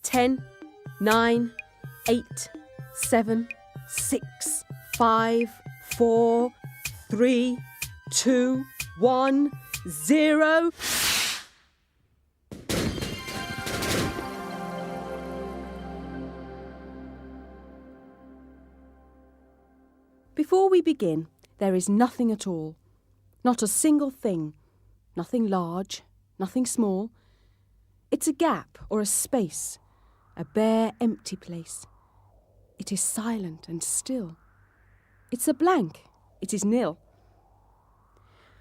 10, 9, 8, 7, 6, 5, 4, 3, 2, 1, 0. Before we begin, there is nothing at all. Not a single thing. Nothing large, nothing small. It's a gap or a space, a bare, empty place. It is silent and still. It's a blank. It is nil.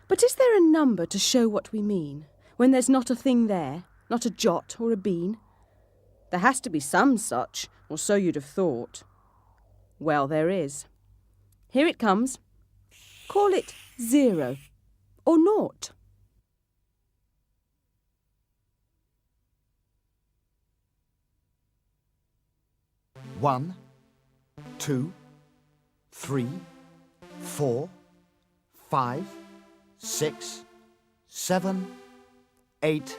But is there a number to show what we mean, when there's not a thing there, not a jot or a bean? There has to be some such, or so you'd have thought. Well, there is. Here it comes. Call it 0 or naught. One, 2, 3, 4, 5, 6, 7, 8,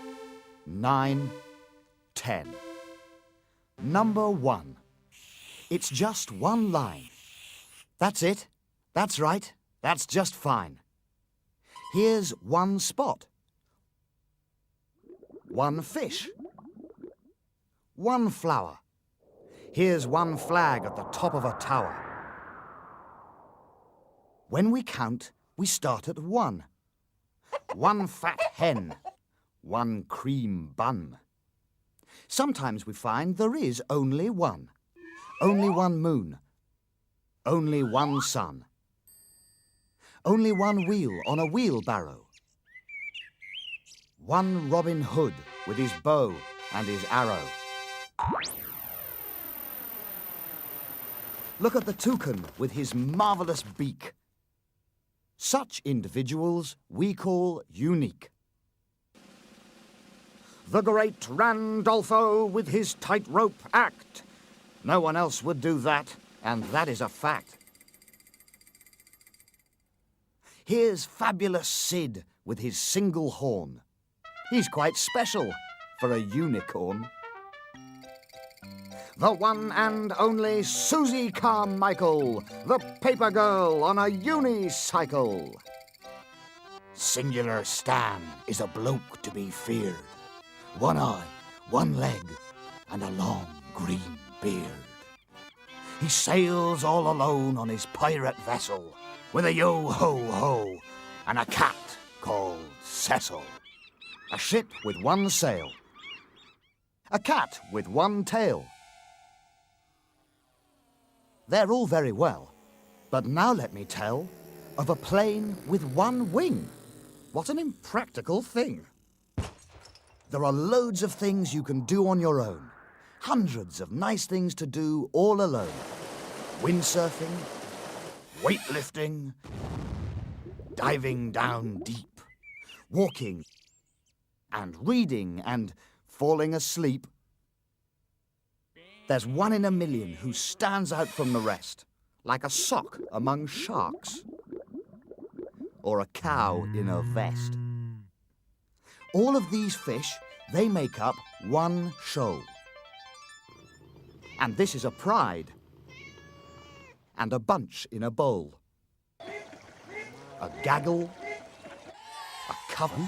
9, 10. Number 1. It's just one line. That's it. That's right. That's just fine. Here's one spot. One fish. One flower. Here's one flag at the top of a tower. When we count, we start at 1. One fat hen. One cream bun. Sometimes we find there is only one. Only one moon. Only one sun. Only one wheel on a wheelbarrow. One Robin Hood with his bow and his arrow. Look at the toucan with his marvellous beak. Such individuals we call unique. The great Randolpho with his tightrope act. No one else would do that, and that is a fact. Here's fabulous Sid with his single horn. He's quite special for a unicorn. The one and only Susie Carmichael, the paper girl on a unicycle. Singular Stan is a bloke to be feared. One eye, one leg, and a long green beard. He sails all alone on his pirate vessel with a yo-ho-ho and a cat called Cecil. A ship with one sail. A cat with one tail. They're all very well, but now let me tell of a plane with one wing. What an impractical thing. There are loads of things you can do on your own. Hundreds of nice things to do all alone. Windsurfing, weightlifting, diving down deep, walking and reading and falling asleep. There's one in a million who stands out from the rest, like a sock among sharks, or a cow in a vest. All of these fish, they make up one shoal. And this is a pride, and a bunch in a bowl. A gaggle, a coven,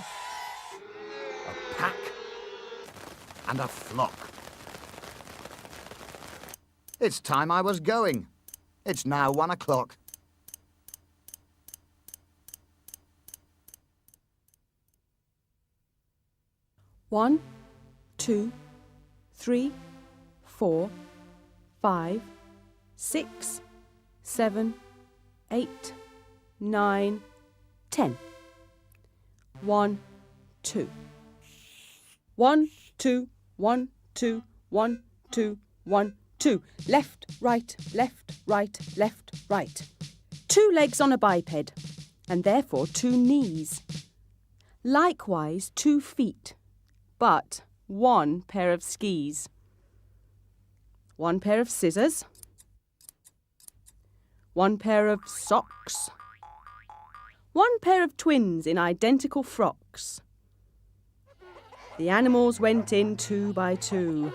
a pack, and a flock. It's time I was going. It's now 1 o'clock. One, 2, 3, 4, 5, 6, 7, 8, 9, 10. 1, 2. 1, 2, 1, 2, 1, 2, 1, 2. Left, right, left, right, left, right. 2 legs on a biped, and therefore 2 knees. Likewise 2 feet, but 1 pair of skis. 1 pair of scissors. 1 pair of socks. 1 pair of twins in identical frocks. The animals went in 2 by 2.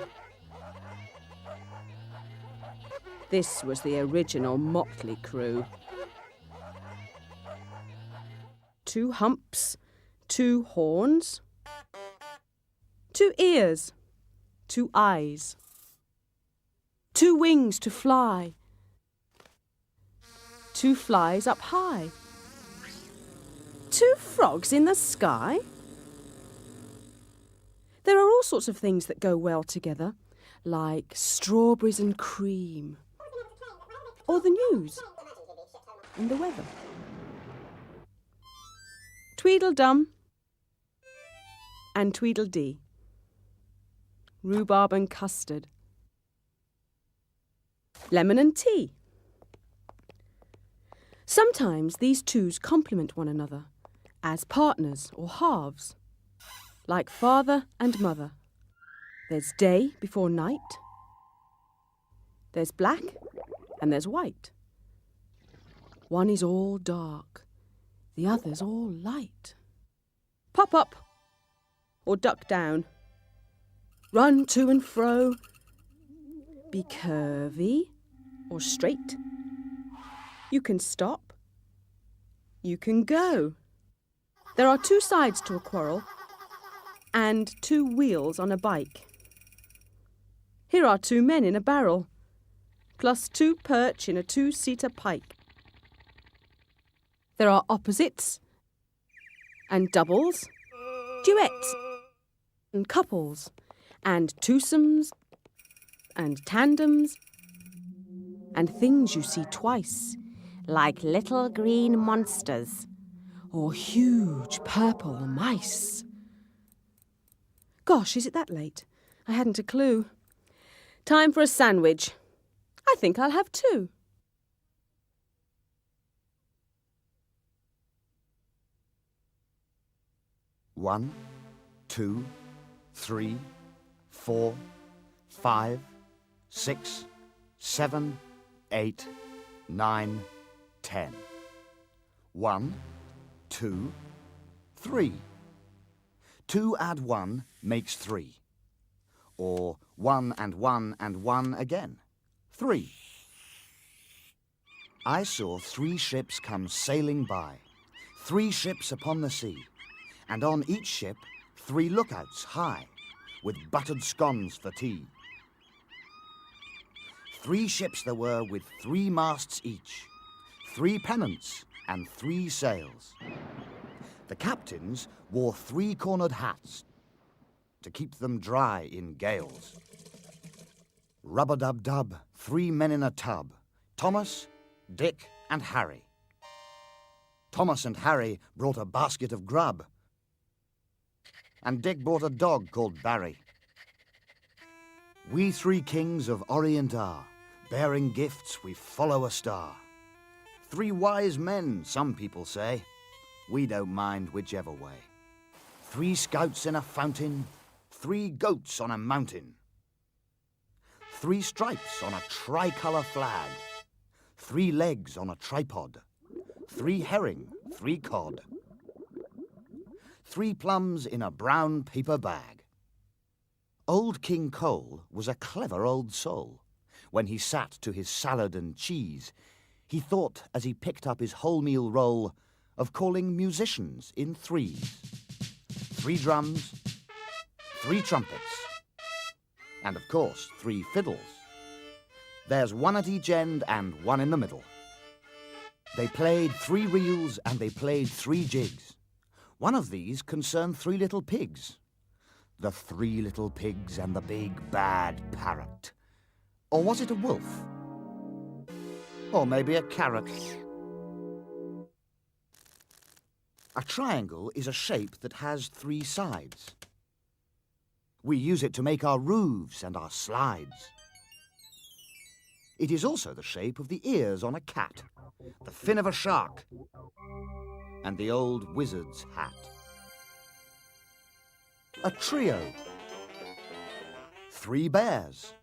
This was the original motley crew. 2 humps, 2 horns, 2 ears, 2 eyes, 2 wings to fly, 2 flies up high, 2 frogs in the sky. There are all sorts of things that go well together, like strawberries and cream, or the news and the weather. Tweedledum and Tweedledee. Rhubarb and custard. Lemon and tea. Sometimes these twos complement one another as partners or halves, like father and mother. There's day before night. There's black and there's white. One is all dark, the other's all light. Pop up or duck down. Run to and fro. Be curvy or straight. You can stop. You can go. There are 2 sides to a quarrel and 2 wheels on a bike. Here are 2 men in a barrel, plus 2 perch in a 2-seater pike. There are opposites and doubles, duets and couples, and twosomes and tandems, and things you see twice, like little green monsters or huge purple mice. Gosh, is it that late? I hadn't a clue. Time for a sandwich. I think I'll have 2. One, 2, 3, 4, 5, 6, 7, 8, 9, 10. 1, 2, 3. 2 add 1 makes 3. Or 1 and 1 and 1 again. 3. I saw 3 ships come sailing by, 3 ships upon the sea, and on each ship 3 lookouts high, with buttered scones for tea. 3 ships there were with 3 masts each, 3 pennants and 3 sails. The captains wore 3-cornered hats to keep them dry in gales. Rub-a-dub-dub, 3 men in a tub, Thomas, Dick and Harry. Thomas and Harry brought a basket of grub, and Dick brought a dog called Barry. We 3 kings of Orient are, bearing gifts we follow a star. 3 wise men, some people say, we don't mind whichever way. 3 scouts in a fountain, 3 goats on a mountain. 3 stripes on a tricolour flag, 3 legs on a tripod, 3 herring, 3 cod. 3 plums in a brown paper bag. Old King Cole was a clever old soul. When he sat to his salad and cheese, he thought, as he picked up his wholemeal roll, of calling musicians in 3s. 3 drums, 3 trumpets, and of course 3 fiddles. There's 1 at each end and 1 in the middle. They played 3 reels and they played 3 jigs. One of these concerned 3 little pigs. The 3 little pigs and the big bad parrot. Or was it a wolf? Or maybe a carrot? A triangle is a shape that has 3 sides. We use it to make our roofs and our slides. It is also the shape of the ears on a cat, the fin of a shark, and the old wizard's hat. A trio. 3 bears.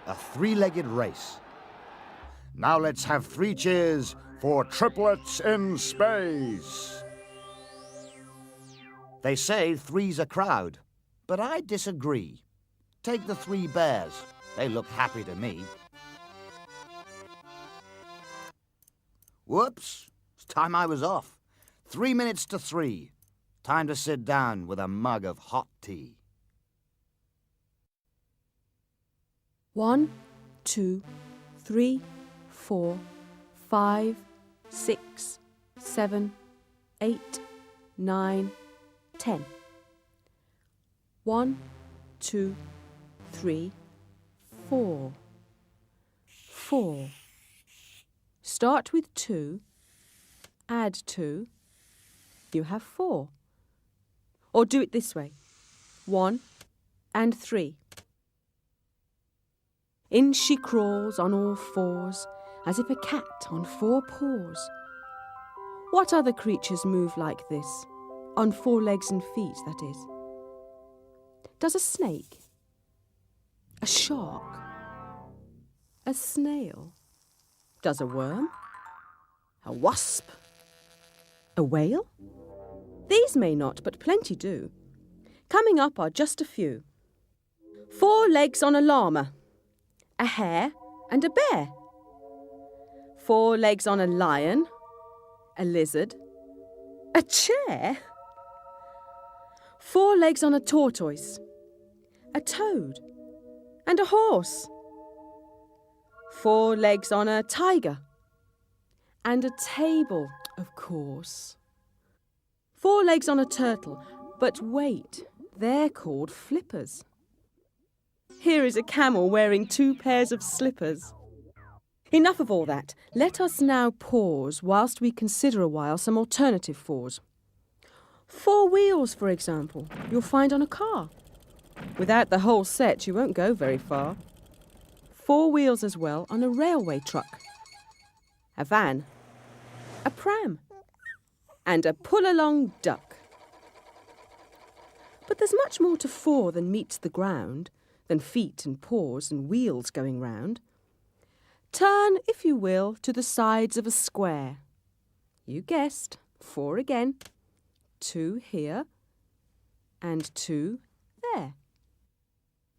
A 3-legged race. Now let's have 3 cheers for triplets in space. They say 3's a crowd, but I disagree. Take the 3 bears. They look happy to me. Whoops! It's time I was off. 3 minutes to 3. Time to sit down with a mug of hot tea. 1, 2, 3, 4, 5, 6, 7, 8, 9, 10. 1, 2, 3, 4. 4. Start with 2, add 2, you have 4. Or do it this way, 1 and 3. In she crawls on all fours, as if a cat on 4 paws. What other creatures move like this? On 4 legs and feet, that is. Does a snake? A shark? A snail? Does a worm? A wasp? A whale? These may not, but plenty do. Coming up are just a few. 4 legs on a llama, a hare and a bear. 4 legs on a lion, a lizard, a chair. 4 legs on a tortoise, a toad and a horse. 4 legs on a tiger and a table, of course. 4 legs on a turtle, but wait, they're called flippers. Here is a camel wearing 2 pairs of slippers. Enough of all that. Let us now pause whilst we consider a while some alternative 4s. 4 wheels, for example, you'll find on a car. Without the whole set, you won't go very far. 4 wheels as well on a railway truck. A van, a pram, and a pull-along duck. But there's much more to 4 than meets the ground, than feet and paws and wheels going round. Turn, if you will, to the sides of a square. You guessed, 4 again. 2 here and 2 there.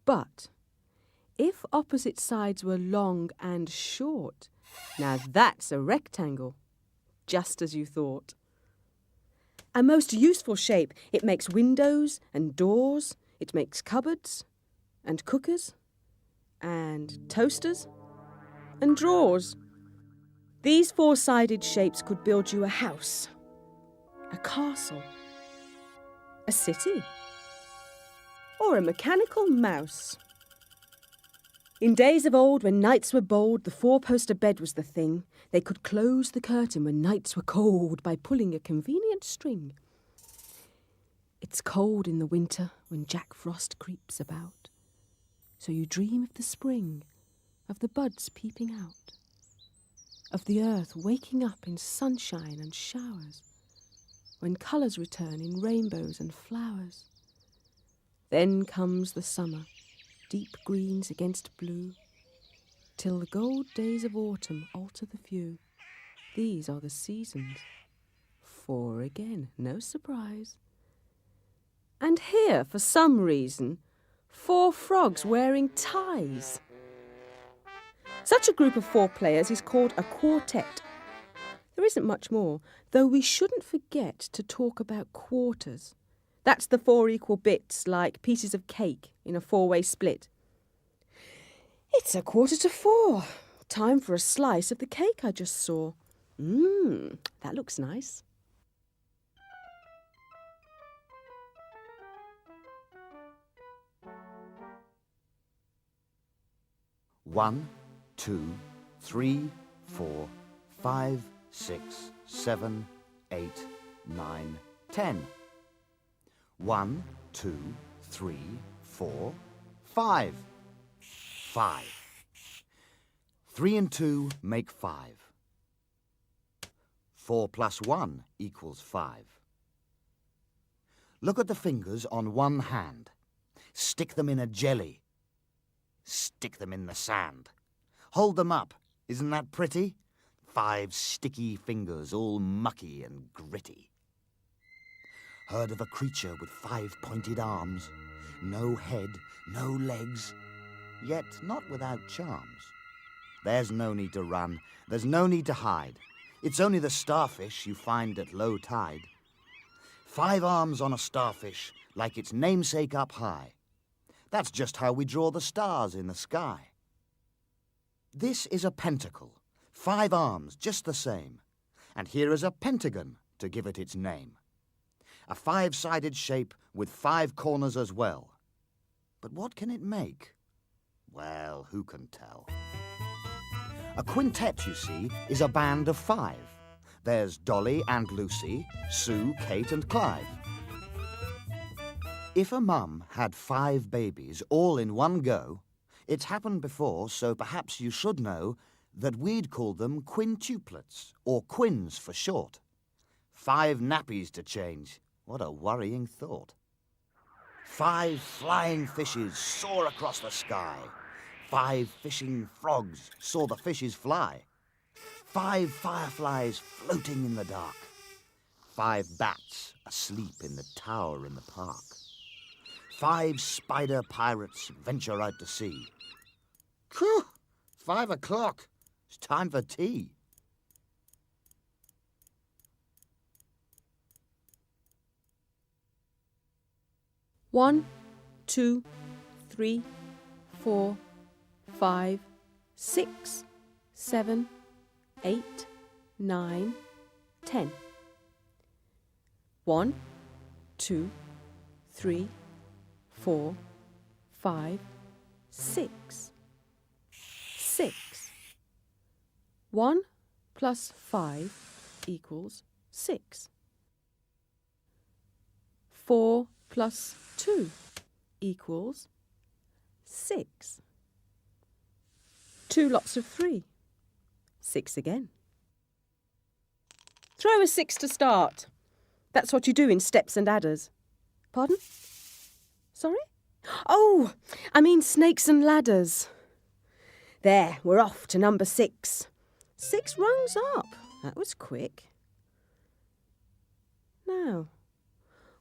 But if opposite sides were long and short, now that's a rectangle, just as you thought. A most useful shape. It makes windows and doors. It makes cupboards and cookers and toasters and drawers. These 4-sided shapes could build you a house, a castle, a city, or a mechanical mouse. In days of old, when nights were bold, the 4-poster bed was the thing. They could close the curtain when nights were cold by pulling a convenient string. It's cold in the winter when Jack Frost creeps about. So you dream of the spring, of the buds peeping out, of the earth waking up in sunshine and showers, when colours return in rainbows and flowers. Then comes the summer, deep greens against blue, till the gold days of autumn alter the view. These are the seasons. 4 again, no surprise. And here, for some reason, 4 frogs wearing ties. Such a group of 4 players is called a quartet. There isn't much more, though we shouldn't forget to talk about quarters. That's the 4 equal bits, like pieces of cake in a 4-way split. It's 4:15. Time for a slice of the cake I just saw. That looks nice. One, 2, 3, 4, 5, 6, 7, 8, 9, 10. 1, 2, 3, 4, 5. 5. 3 and 2 make 5. 4 plus 1 equals 5. Look at the fingers on one hand. Stick them in a jelly. Stick them in the sand. Hold them up. Isn't that pretty? 5 sticky fingers, all mucky and gritty. Heard of a creature with 5 pointed arms? No head, no legs, yet not without charms. There's no need to run. There's no need to hide. It's only the starfish you find at low tide. 5 arms on a starfish, like its namesake up high. That's just how we draw the stars in the sky. This is a pentacle, 5 arms, just the same. And here is a pentagon to give it its name. A 5-sided shape with 5 corners as well. But what can it make? Well, who can tell? A quintet, you see, is a band of 5. There's Dolly and Lucy, Sue, Kate and Clive. If a mum had 5 babies all in one go, it's happened before, so perhaps you should know that we'd call them quintuplets, or quins for short. 5 nappies to change. What a worrying thought. 5 flying fishes soar across the sky. 5 fishing frogs saw the fishes fly. 5 fireflies floating in the dark. 5 bats asleep in the tower in the park. 5 spider pirates venture out to sea. Phew! 5 o'clock. It's time for tea. One, 2, 3, 4, 5, 6, 7, 8, 9, 10. 1, 2, 3, 4, 5, 6. 6. 1 plus 5 equals 6. 4 plus 2 equals 6. 2 lots of 3. 6 again. Throw a 6 to start. That's what you do in steps and adders. Pardon? Sorry? Oh, I mean snakes and ladders. There, we're off to number 6. 6 rungs up. That was quick. Now,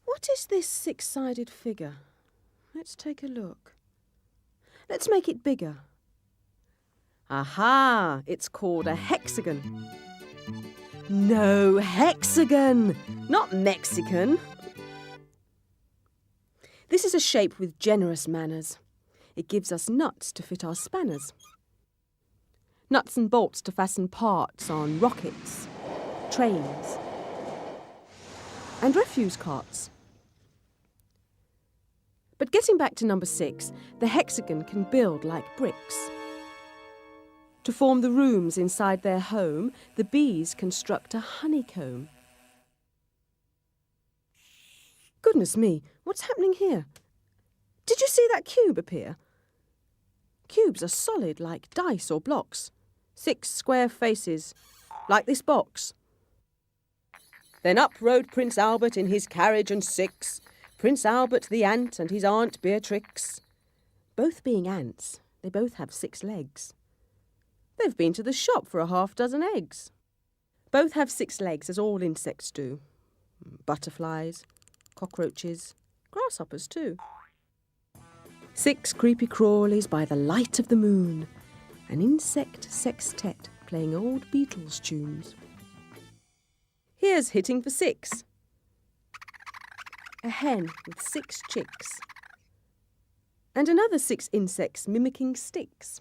what is this 6-sided figure? Let's take a look. Let's make it bigger. Aha! It's called a hexagon. No, hexagon, not Mexican. This is a shape with generous manners. It gives us nuts to fit our spanners. Nuts and bolts to fasten parts on rockets, trains, and refuse carts. But getting back to number 6, the hexagon can build like bricks. To form the rooms inside their home, the bees construct a honeycomb. Goodness me, what's happening here? Did you see that cube appear? Cubes are solid like dice or blocks. 6 square faces, like this box. Then up rode Prince Albert in his carriage and 6, Prince Albert the ant and his Aunt Beatrix. Both being ants, they both have 6 legs. They've been to the shop for a half-dozen eggs. Both have 6 legs, as all insects do. Butterflies, cockroaches, grasshoppers too. 6 creepy crawlies by the light of the moon. An insect sextet playing old Beatles tunes. Here's hitting for 6. A hen with 6 chicks. And another 6 insects mimicking sticks.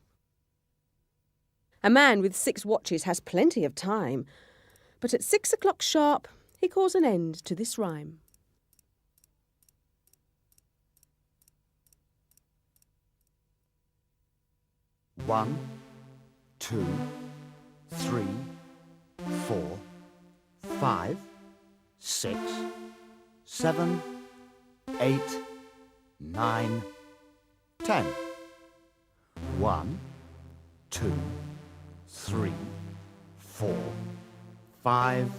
A man with 6 watches has plenty of time, but at 6 o'clock sharp he calls an end to this rhyme. One, 2, 3, 4, 5, 6, 7, 8, 9, 10. 1, 2, 3, 4, 5,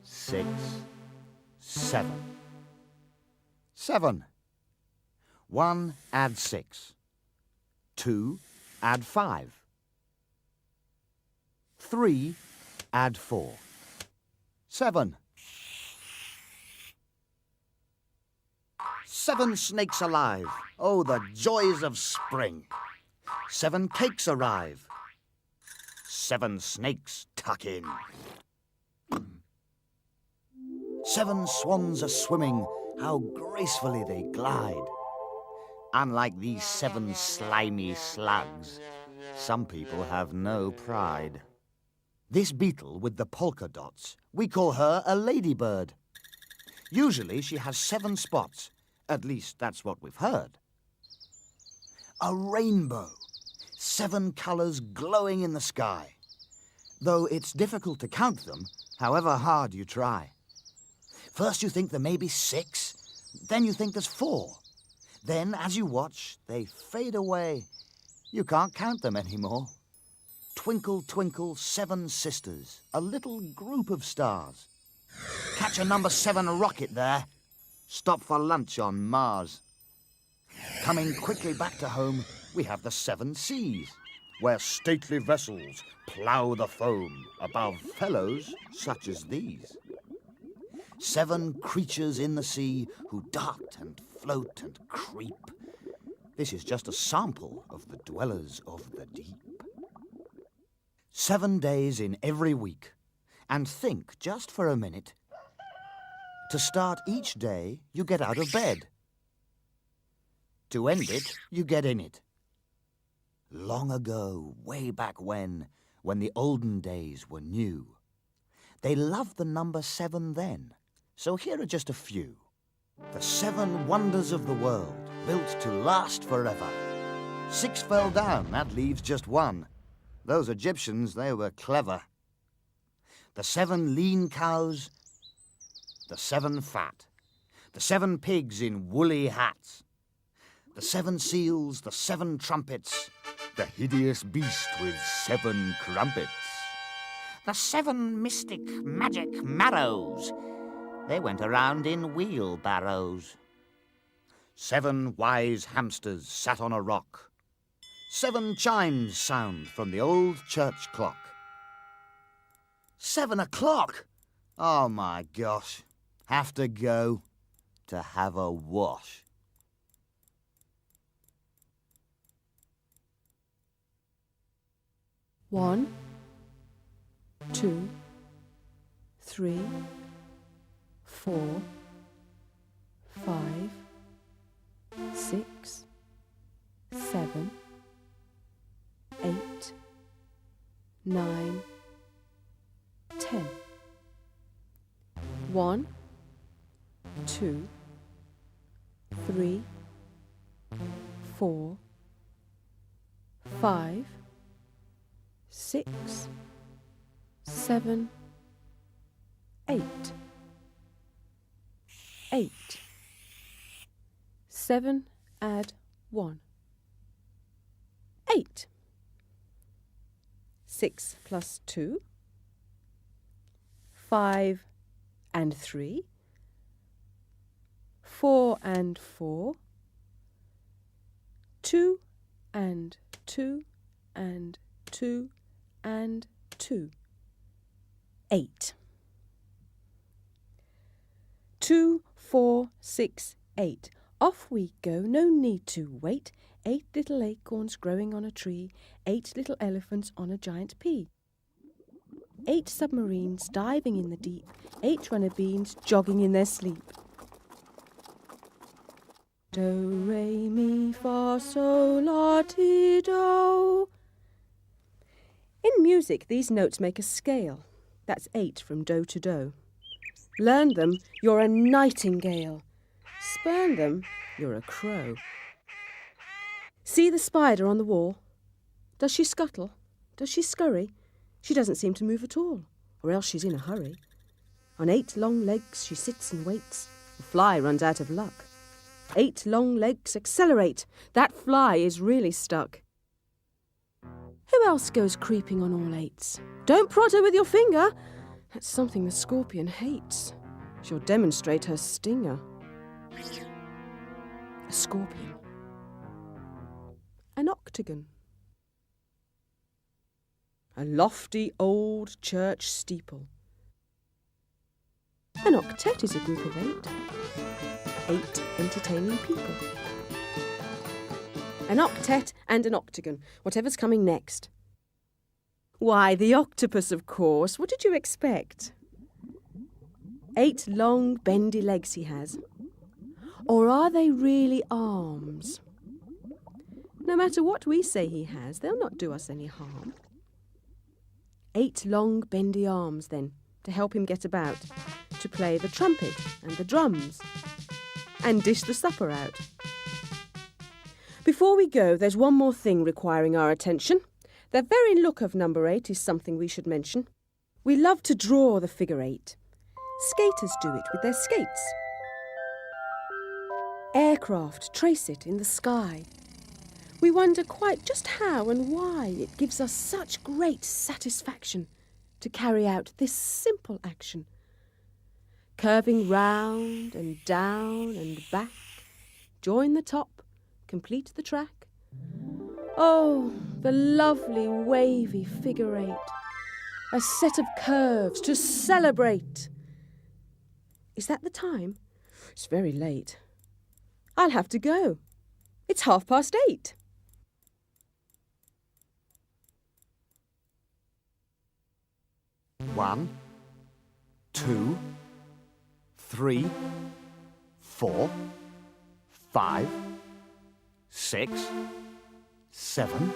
6, 7. 7. 1 add 6. 2 add 5. 3 add 4. 7. 7 snakes alive. Oh, the joys of spring. 7 cakes arrive. 7 snakes tuck in. 7 swans are swimming, how gracefully they glide. Unlike these 7 slimy slugs, some people have no pride. This beetle with the polka dots, we call her a ladybird. Usually she has 7 spots, at least that's what we've heard. A rainbow, 7 colours glowing in the sky. Though it's difficult to count them, however hard you try. First you think there may be 6, then you think there's 4. Then, as you watch, they fade away. You can't count them anymore. Twinkle, twinkle, 7 sisters, a little group of stars. Catch a number 7 rocket there. Stop for lunch on Mars. Coming quickly back to home, we have the 7 seas, where stately vessels plough the foam above fellows such as these. 7 creatures in the sea who dart and float and creep. This is just a sample of the dwellers of the deep. 7 days in every week. And think just for a minute. To start each day, you get out of bed. To end it, you get in it. Long ago, way back when the olden days were new, they loved the number 7 then. So here are just a few. The 7 wonders of the world, built to last forever. 6 fell down, that leaves just 1. Those Egyptians, they were clever. The 7 lean cows, the 7 fat, the 7 pigs in woolly hats, the 7 seals, the 7 trumpets, the hideous beast with 7 crumpets, the 7 mystic magic marrows. They went around in wheelbarrows. 7 wise hamsters sat on a rock. 7 chimes sound from the old church clock. 7 o'clock! Oh my gosh. Have to go to have a wash. One, 2, 3, 4, 5, 6, 7, 8, 9, 10. 1, 2, 3, 4, 5, 6, 7, 8. 8. 7 add 1. 8. 6 plus 2. 5 and 3. 4 and 4. 2 and 2 and 2 and 2. 8. 2, 4, 6, 8. Off we go, no need to wait. 8 little acorns growing on a tree, 8 little elephants on a giant pea. 8 submarines diving in the deep, 8 runner beans jogging in their sleep. Do, re, mi, fa, sol, la, ti, do. In music, these notes make a scale. That's 8 from do to do. Learn them, you're a nightingale. Spurn them, you're a crow. See the spider on the wall? Does she scuttle? Does she scurry? She doesn't seem to move at all, or else she's in a hurry. On 8 long legs she sits and waits. The fly runs out of luck. 8 long legs accelerate. That fly is really stuck. Who else goes creeping on all 8s? Don't prod her with your finger. That's something the scorpion hates. She'll demonstrate her stinger. A scorpion. An octagon. A lofty old church steeple. An octet is a group of 8. 8 entertaining people. An octet and an octagon, whatever's coming next. Why, the octopus, of course. What did you expect? 8 long, bendy legs he has. Or are they really arms? No matter what we say he has, they'll not do us any harm. 8 long, bendy arms, then, to help him get about, to play the trumpet and the drums, and dish the supper out. Before we go, there's one more thing requiring our attention. The very look of number 8 is something we should mention. We love to draw the figure 8. Skaters do it with their skates. Aircraft trace it in the sky. We wonder quite just how and why it gives us such great satisfaction to carry out this simple action. Curving round and down and back, join the top, complete the track. Oh, the lovely wavy figure 8. A set of curves to celebrate. Is that the time? It's very late. I'll have to go. It's 8:30. One, 2, 3, 4, 5, 6, 7,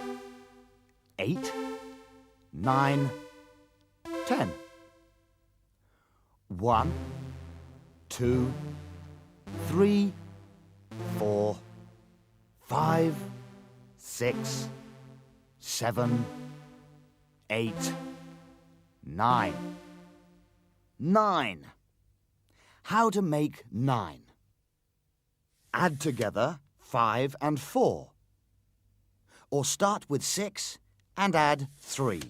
8, 9, 10. 1, 2, 3, 4, 5, 6, 7, 8, 9. 9. How to make 9. Add together 5 and 4. Or start with 6 and add 3.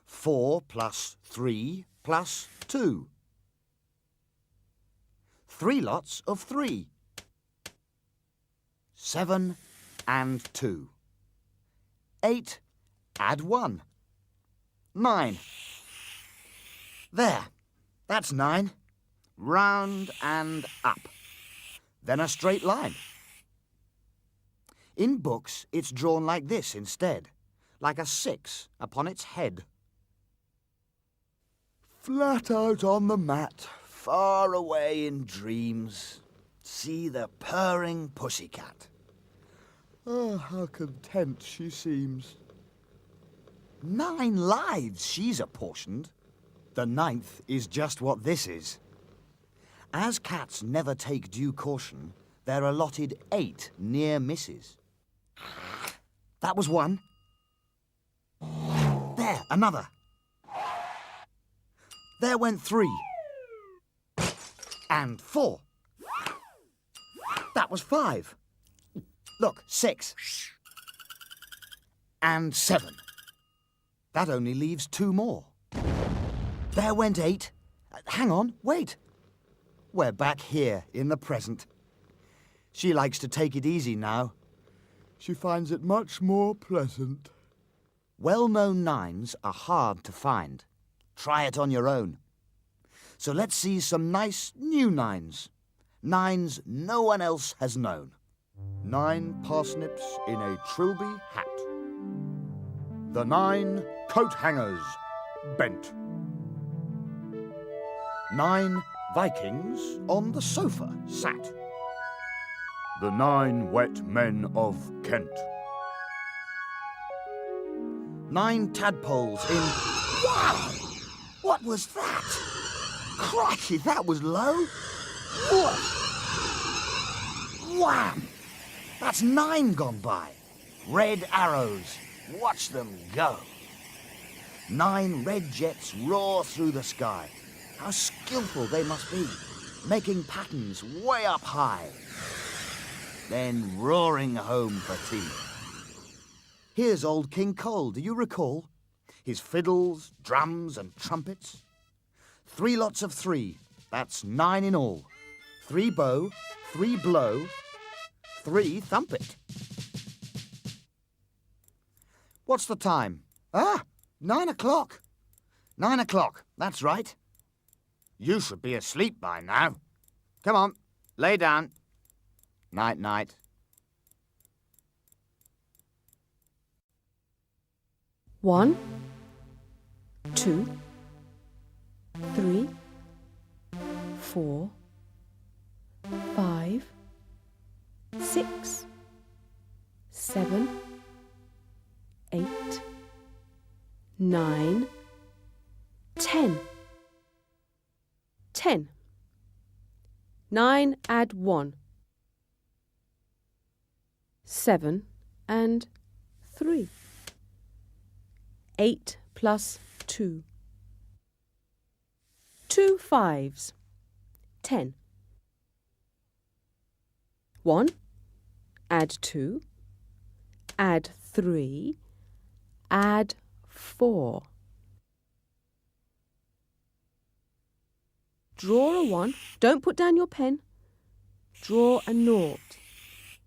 4 plus 3 plus 2. 3 lots of 3. 7 and 2. 8, add 1. 9. There, that's 9. Round and up. Then a straight line. In books, it's drawn like this instead, like a 6 upon its head. Flat out on the mat, far away in dreams, see the purring pussycat. Oh, how content she seems. 9 lives she's apportioned. The 9th is just what this is. As cats never take due caution, they're allotted 8 near misses. That was 1. There, another. There went 3. And 4. That was 5. Look, 6. And 7. That only leaves 2 more. There went 8. Hang on, wait. We're back here in the present. She likes to take it easy now. She finds it much more pleasant. Well-known 9s are hard to find. Try it on your own. So let's see some nice new 9s. 9s no one else has known. 9 parsnips in a trilby hat. The 9 coat hangers bent. 9 Vikings on the sofa sat. The 9 wet men of Kent. 9 tadpoles in... Wow! What was that? Crikey, that was low. Whoa. Wham! That's 9 gone by. Red arrows. Watch them go. 9 red jets roar through the sky. How skillful they must be, making patterns way up high. Then roaring home for tea. Here's old King Cole, do you recall? His fiddles, drums and trumpets. 3 lots of 3, that's 9 in all. 3 bow, 3 blow, 3 thump it. What's the time? 9 o'clock. 9 o'clock, that's right. You should be asleep by now. Come on, lay down. Night, night. One, 2, 3, 7, 8, 9, 10. 10. 9 add 1. 7 and 3. 8 plus 2. 2 5s. 10. 1. Add 2. Add 3. Add 4. Draw a 1. Don't put down your pen. Draw a 0.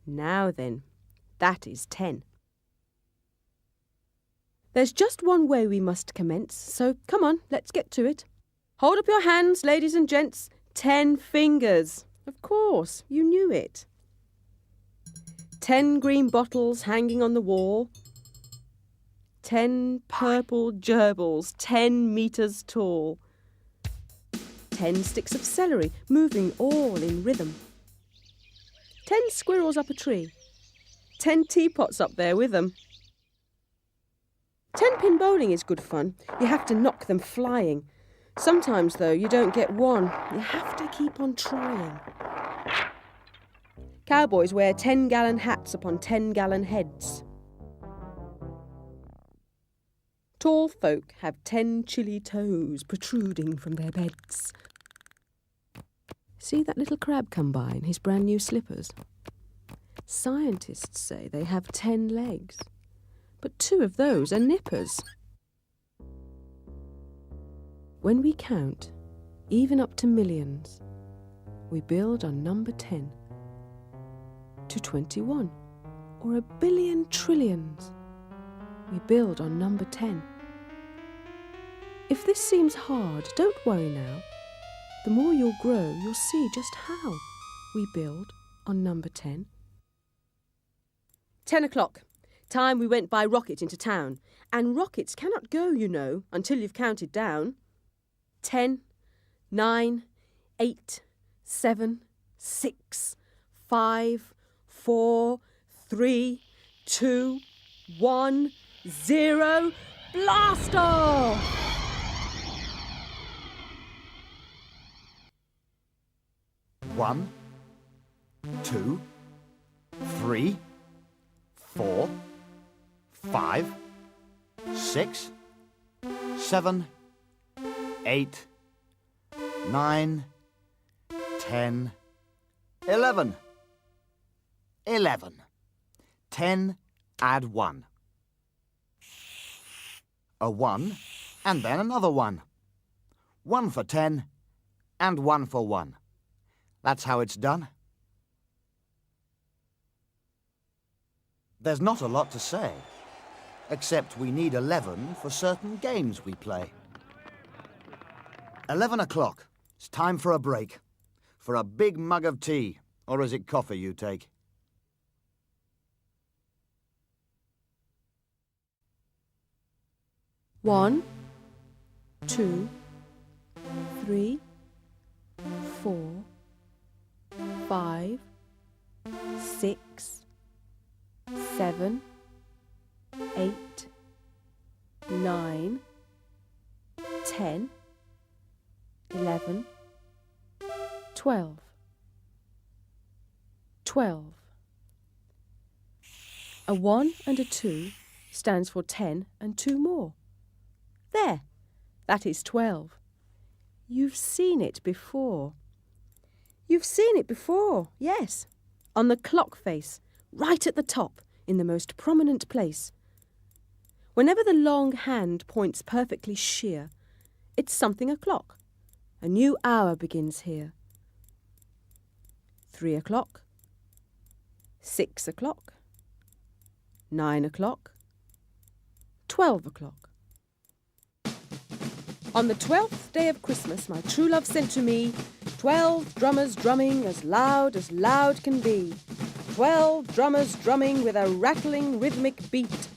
Now then, that is 10. There's just one way we must commence, so come on, let's get to it. Hold up your hands, ladies and gents. 10 fingers. Of course, you knew it. 10 green bottles hanging on the wall. 10 purple gerbils, 10 metres tall. 10 sticks of celery, moving all in rhythm. 10 squirrels up a tree. 10 teapots up there with them. 10-pin bowling is good fun. You have to knock them flying. Sometimes, though, you don't get one. You have to keep on trying. Cowboys wear 10-gallon hats upon 10-gallon heads. Tall folk have 10 chilly toes protruding from their beds. See that little crab come by in his brand new slippers? Scientists say they have 10 legs, but 2 of those are nippers. When we count, even up to millions, we build on number 10 to 21, or a billion trillions. We build on number 10. If this seems hard, don't worry now. The more you'll grow, you'll see just how we build on number 10. 10 o'clock. Time we went by rocket into town. And rockets cannot go, you know, until you've counted down. 10, 9, 8, 7, 6, 5, 4, 3, 2, 1, 0. Blast off! 1, 2, 3, 4, 5, 6, 7, 8, 9, 10, 11. 11. 10 add 1. A 1 and then another 1. 1 for 10 and 1 for 1. That's how it's done. There's not a lot to say, except we need 11 for certain games we play. 11 o'clock. It's time for a break. For a big mug of tea, or is it coffee you take? One, 2, 3, 4, 5, 6, 7, 8, 9, 10, 11, 12. 12. A 1 and a 2 stands for 10 and 2 more. There, that is 12. You've seen it before. You've seen it before, yes. On the clock face, right at the top, in the most prominent place. Whenever the long hand points perfectly sheer, it's something o'clock. A new hour begins here. 3 o'clock, 6 o'clock, 9 o'clock, 12 o'clock. On the 12th day of Christmas, my true love sent to me 12 drummers drumming as loud can be. 12 drummers drumming with a rattling rhythmic beat.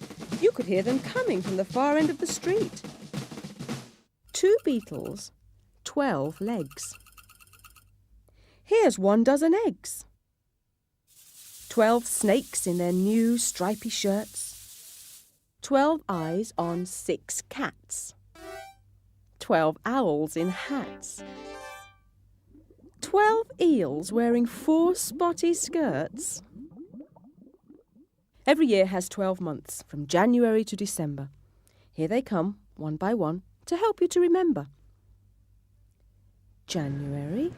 You could hear them coming from the far end of the street. 2 beetles, 12 legs. Here's 1 dozen eggs. 12 snakes in their new stripy shirts. 12 eyes on 6 cats. 12 owls in hats. 12 eels wearing 4 spotty skirts. Every year has 12 months, from January to December. Here they come, one by one, to help you to remember. January,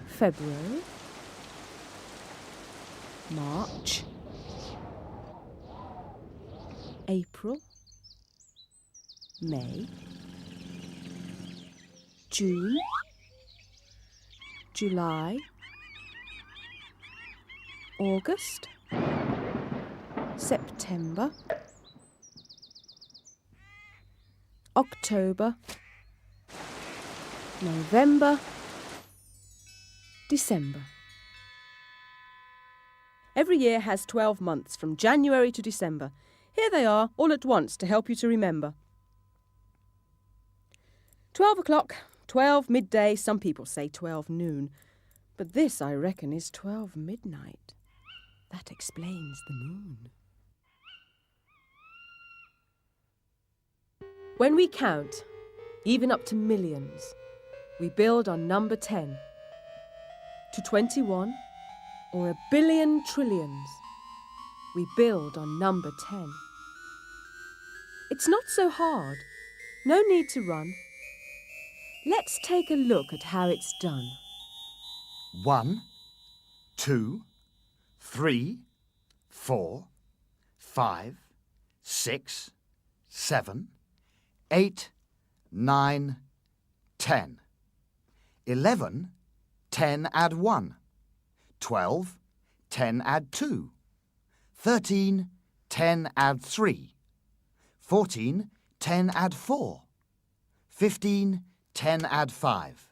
February, March, April, May, June, July, August, September, October, November, December. Every year has 12 months, from January to December. Here they are, all at once, to help you to remember. 12 o'clock, 12 midday, some people say 12 noon. But this, I reckon, is 12 midnight. That explains the moon. When we count, even up to millions, we build on number 10. To 21, or a billion trillions, we build on number 10. It's not so hard. No need to run. Let's take a look at how it's done. 1, 2, 3, 4, 5, 6, 7, 8, 9, 10. 11, 10 add 1. 12, 10 add 2. 13, 10 add 3. 14, 10 add 4. 15, 10 add 5.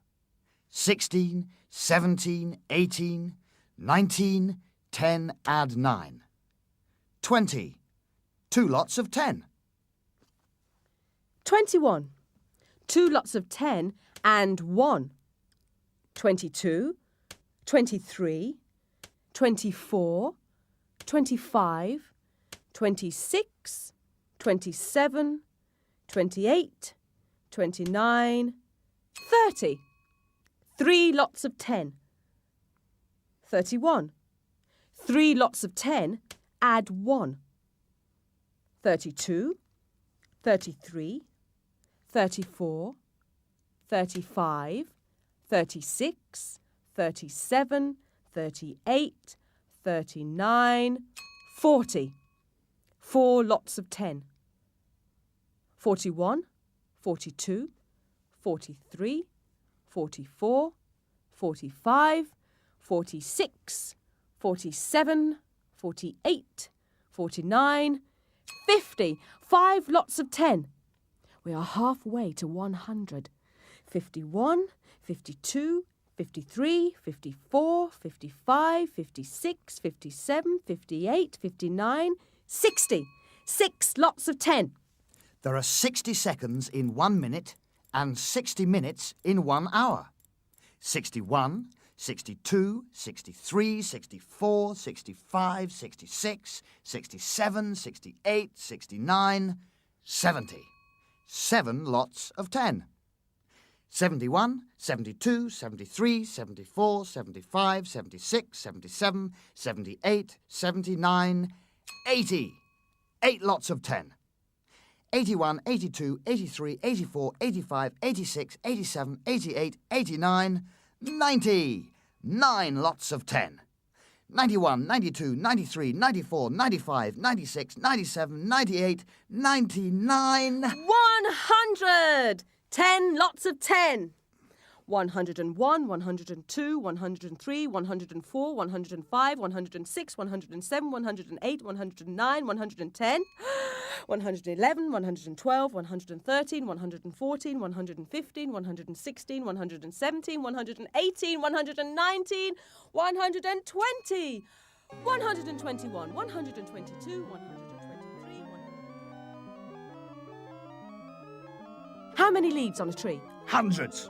16, 17, 18, 19, 10 add 9. 20, 2 lots of 10. 21, 2 lots of 10 and 1. 22, 23, 24, 25, 26, 27, 28, 29, 30. 3 lots of 10. 31. 3 lots of 10, add 1. 32, 33, 34, 35, 36, 37, 38, 39, 40. 4 lots of 10. 41, 42, 43, 44, 45, 46, 47, 48, 49, 50. 5 lots of 10. We are halfway to 100. 51, 52, 53, 54, 55, 56, 57, 58, 59, 60. 6 lots of 10. There are 60 seconds in 1 minute and 60 minutes in 1 hour. 61, 62, 63, 64, 65, 66, 67, 68, 69, 70. 7 lots of 10. 71, 72, 73, 74, 75, 76, 77, 78, 79, 80. 8 lots of 10. 81, 82, 83, 84, 85, 86, 87, 88, 89, 90. 9 lots of 10. 91, 92, 93, 94, 95, 96, 97, 98, 99. 100! 10 lots of 10. 101, 102, 103, 104, 105, 106, 107, 108, 109, 110, 111, 112, 113, 114, 115, 116, 117, 118, 119, 120, 121, 122, 123, How many leaves on a tree? Hundreds.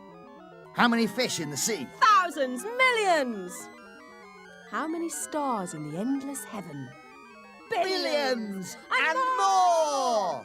How many fish in the sea? Thousands, millions. how many stars in the endless heaven. Billions and more!